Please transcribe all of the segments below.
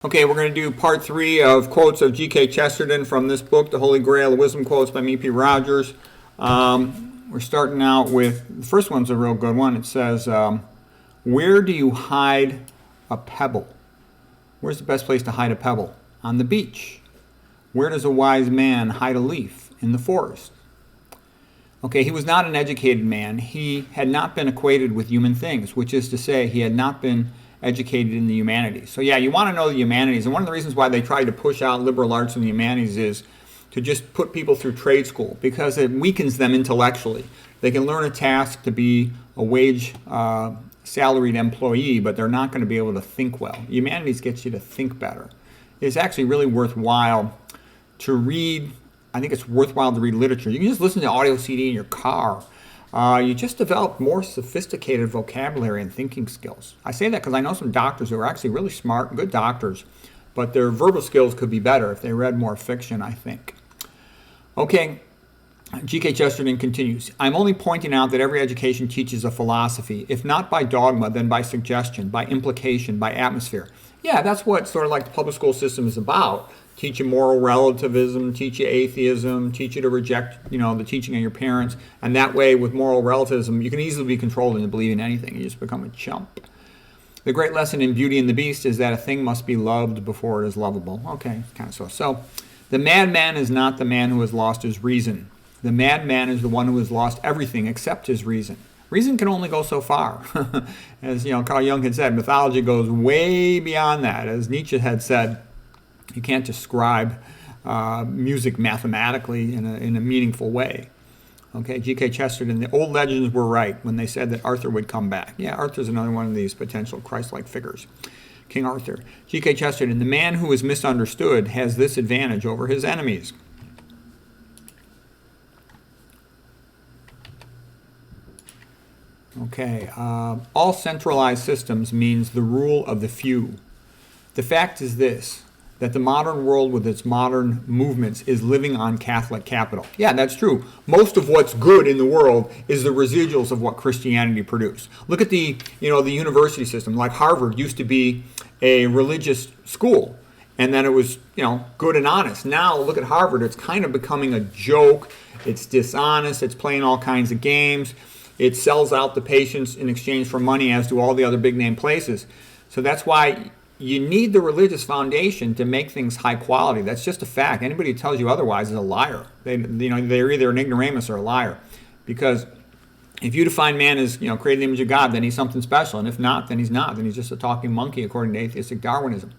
Okay, we're going to do part 3 of Quotes of GK Chesterton from this book, The Holy Grail of Wisdom Quotes by E.P. Rogers. We're starting out with, the first one's a real good one. It says, where do you hide a pebble? Where's the best place to hide a pebble? On the beach. Where does a wise man hide a leaf? In the forest. Okay, he was not an educated man. He had not been acquainted with human things, which is to say he had not been educated in the humanities. So yeah, you want to know the humanities, and one of the reasons why they tried to push out liberal arts and the humanities is to just put people through trade school, because it weakens them intellectually. They can learn a task to be a wage salaried employee, but they're not going to be able to think well. Humanities gets you to think better. It's actually really worthwhile to read. I think it's worthwhile to read literature. You can just listen to audio CD in your car. You just develop more sophisticated vocabulary and thinking skills. I say that because I know some doctors who are actually really smart, good doctors, but their verbal skills could be better if they read more fiction, I think. Okay, G.K. Chesterton continues, I'm only pointing out that every education teaches a philosophy, if not by dogma, then by suggestion, by implication, by atmosphere. Yeah, that's what sort of like the public school system is about. Teach you moral relativism, teach you atheism, teach you to reject, the teaching of your parents. And that way, with moral relativism, you can easily be controlled into believing anything. You just become a chump. The great lesson in Beauty and the Beast is that a thing must be loved before it is lovable. Okay, kind of so. So, the madman is not the man who has lost his reason. The madman is the one who has lost everything except his reason. Reason can only go so far. As Carl Jung had said, mythology goes way beyond that. As Nietzsche had said, you can't describe music mathematically in a meaningful way. Okay, G.K. Chesterton, the old legends were right when they said that Arthur would come back. Yeah, Arthur's another one of these potential Christ-like figures. King Arthur. G.K. Chesterton, the man who is misunderstood has this advantage over his enemies. Okay, all centralized systems means the rule of the few. The fact is this, that the modern world with its modern movements is living on Catholic capital. Yeah, that's true. Most of what's good in the world is the residuals of what Christianity produced. Look at the university system. Like Harvard used to be a religious school, and then it was, good and honest. Now look at Harvard. It's kind of becoming a joke. It's dishonest. It's playing all kinds of games. It sells out the patients in exchange for money, as do all the other big name places. So that's why you need the religious foundation to make things high quality. That's just a fact. Anybody who tells you otherwise is a liar. They're either an ignoramus or a liar. Because if you define man as created in the image of God, then he's something special. And if not, then he's not. Then he's just a talking monkey according to atheistic Darwinism.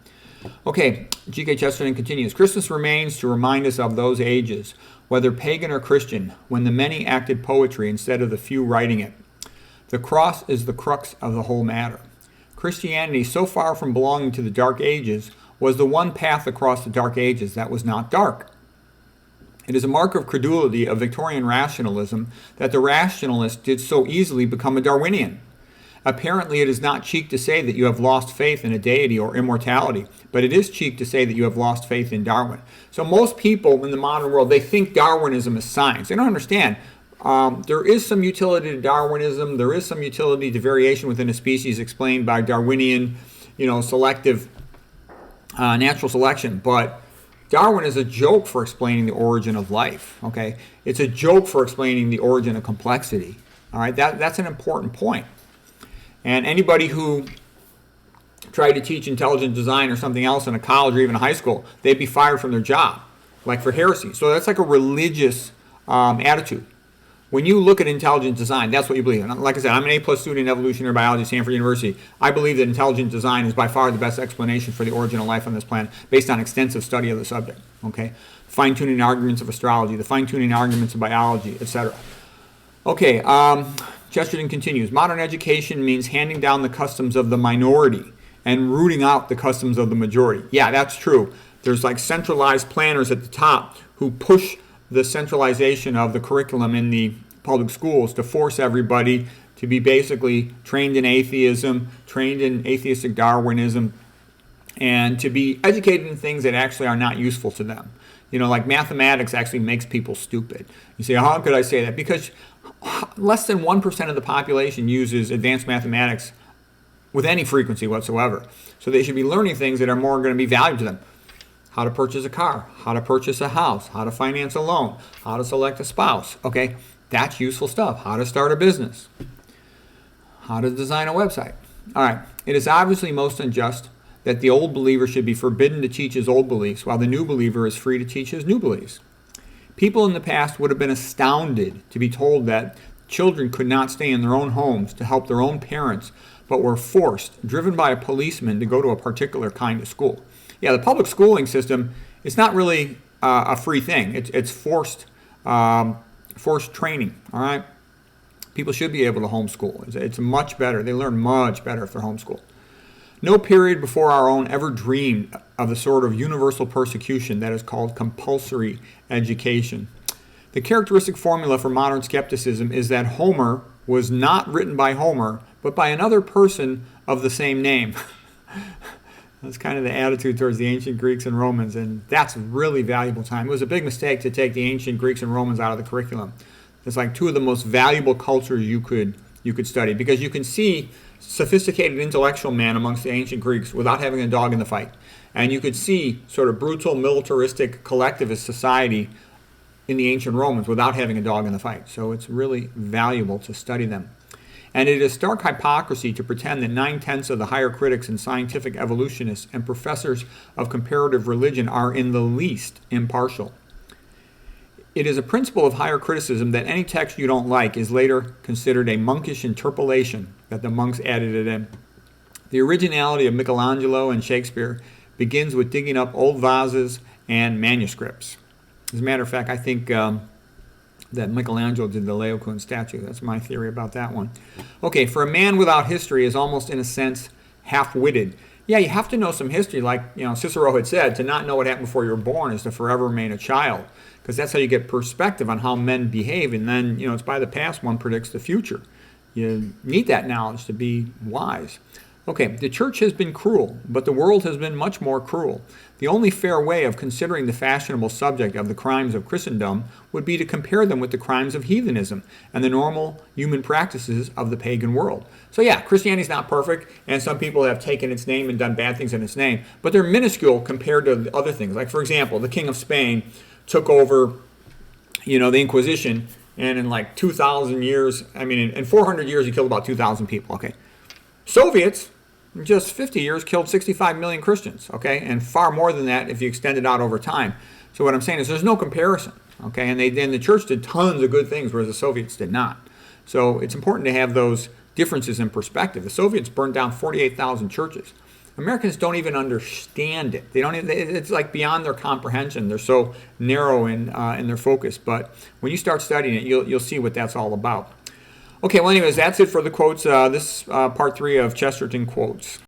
Okay, G.K. Chesterton continues. Christmas remains to remind us of those ages, whether pagan or Christian, when the many acted poetry instead of the few writing it. The cross is the crux of the whole matter. Christianity, so far from belonging to the Dark Ages, was the one path across the Dark Ages that was not dark. It is a mark of credulity of Victorian rationalism that the rationalist did so easily become a Darwinian. Apparently, it is not cheek to say that you have lost faith in a deity or immortality, but it is cheek to say that you have lost faith in Darwin. So most people in the modern world, they think Darwinism is science. They don't understand. There is some utility to Darwinism. There is some utility to variation within a species explained by Darwinian, selective natural selection. But Darwin is a joke for explaining the origin of life. Okay, it's a joke for explaining the origin of complexity. All right, that's an important point. And anybody who tried to teach intelligent design or something else in a college or even a high school, they'd be fired from their job, like for heresy. So that's like a religious attitude. When you look at intelligent design, that's what you believe. And like I said, I'm an A+ student in evolutionary biology at Stanford University. I believe that intelligent design is by far the best explanation for the origin of life on this planet based on extensive study of the subject. Okay, fine-tuning arguments of astrology, the fine-tuning arguments of biology, etc. Okay, Chesterton continues. Modern education means handing down the customs of the minority and rooting out the customs of the majority. Yeah, that's true. There's like centralized planners at the top who push the centralization of the curriculum in the public schools to force everybody to be basically trained in atheism, trained in atheistic Darwinism, and to be educated in things that actually are not useful to them. Like mathematics actually makes people stupid. You say, how could I say that? Because less than 1% of the population uses advanced mathematics with any frequency whatsoever. So they should be learning things that are more going to be valuable to them. How to purchase a car, how to purchase a house, how to finance a loan, how to select a spouse. Okay, that's useful stuff. How to start a business, how to design a website. All right, it is obviously most unjust that the old believer should be forbidden to teach his old beliefs while the new believer is free to teach his new beliefs. People in the past would have been astounded to be told that children could not stay in their own homes to help their own parents, but were forced, driven by a policeman, to go to a particular kind of school. Yeah, the public schooling system is not really a free thing. It's forced training, all right? People should be able to homeschool. It's much better. They learn much better if they're homeschooled. No period before our own ever dreamed of the sort of universal persecution that is called compulsory education. The characteristic formula for modern skepticism is that Homer was not written by Homer, but by another person of the same name. That's kind of the attitude towards the ancient Greeks and Romans, and that's really valuable time. It was a big mistake to take the ancient Greeks and Romans out of the curriculum. It's like two of the most valuable cultures you could study, because you can see sophisticated intellectual man amongst the ancient Greeks without having a dog in the fight. And you could see sort of brutal, militaristic, collectivist society in the ancient Romans without having a dog in the fight. So it's really valuable to study them. And it is stark hypocrisy to pretend that 9/10 of the higher critics and scientific evolutionists and professors of comparative religion are in the least impartial. It is a principle of higher criticism that any text you don't like is later considered a monkish interpolation, that the monks added it in. The originality of Michelangelo and Shakespeare begins with digging up old vases and manuscripts. As a matter of fact, I think that Michelangelo did the Laocoon statue. That's my theory about that one. Okay, for a man without history is almost, in a sense, half-witted. Yeah, you have to know some history, like Cicero had said. To not know what happened before you were born is to forever remain a child, because that's how you get perspective on how men behave, and then it's by the past one predicts the future. You need that knowledge to be wise. Okay, the church has been cruel, but the world has been much more cruel. The only fair way of considering the fashionable subject of the crimes of Christendom would be to compare them with the crimes of heathenism and the normal human practices of the pagan world. So yeah, Christianity is not perfect, and some people have taken its name and done bad things in its name, but they're minuscule compared to the other things. Like, for example, the King of Spain took over, the Inquisition, and in like 2,000 years, in 400 years, he killed about 2,000 people, okay? Soviets, in just 50 years, killed 65 million Christians, okay? And far more than that if you extend it out over time. So what I'm saying is there's no comparison, okay? And the church did tons of good things, whereas the Soviets did not. So it's important to have those differences in perspective. The Soviets burned down 48,000 churches. Americans don't even understand it. It's like beyond their comprehension. They're so narrow in their focus. But when you start studying it, you'll see what that's all about. Okay, well, anyways, that's it for the quotes. This part 3 of Chesterton Quotes.